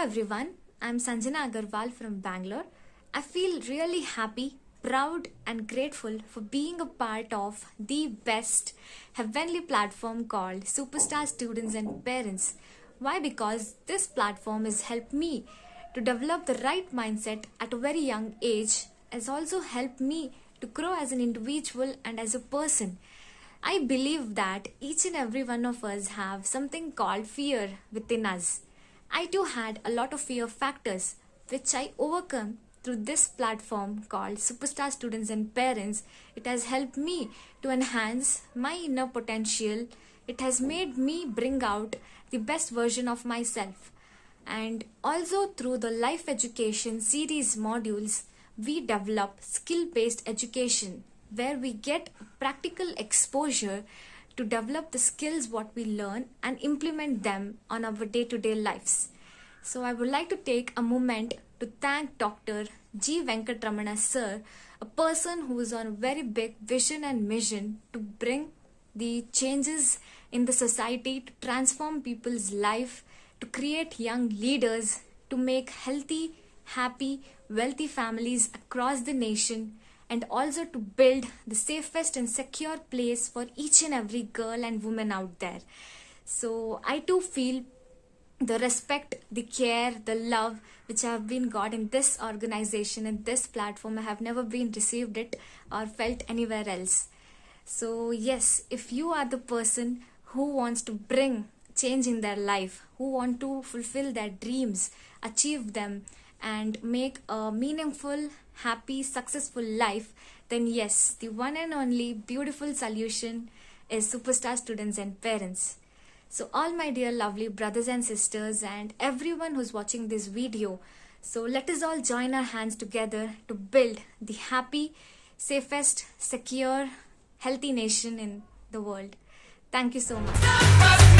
everyone, I'm Sanjana Agarwal from Bangalore. I feel really happy, proud, and grateful for being a part of the best heavenly platform called Superstar Students and Parents. Why? Because this platform has helped me to develop the right mindset at a very young age, has also helped me to grow as an individual and as a person. I believe that each and every one of us have something called fear within us. I too had a lot of fear factors which I overcome through this platform called Superstar Students and Parents. It has helped me to enhance my inner potential. It has made me bring out the best version of myself. And also through the life education series modules, we develop skill based education where we get practical exposure to develop the skills what we learn and implement them on our day to day lives. So I would like to take a moment to thank Dr. G. Venkatramana sir, a person who is on a very big vision and mission to bring the changes in the society, to transform people's life, to create young leaders, to make healthy, happy, wealthy families across the nation, and also to build the safest and secure place for each and every girl and woman out there. So I too feel the respect, the care, the love which I have been got in this organization and this platform. I have never been received it or felt anywhere else. So yes, if you are the person who wants to bring change in their life, who want to fulfill their dreams, achieve them, and make a meaningful, happy, successful life, then yes, the one and only beautiful solution is Superstar Students and Parents. So all my dear lovely brothers and sisters and everyone who's watching this video, so let us all join our hands together to build the happy, safest, secure, healthy nation in the world. Thank you so much.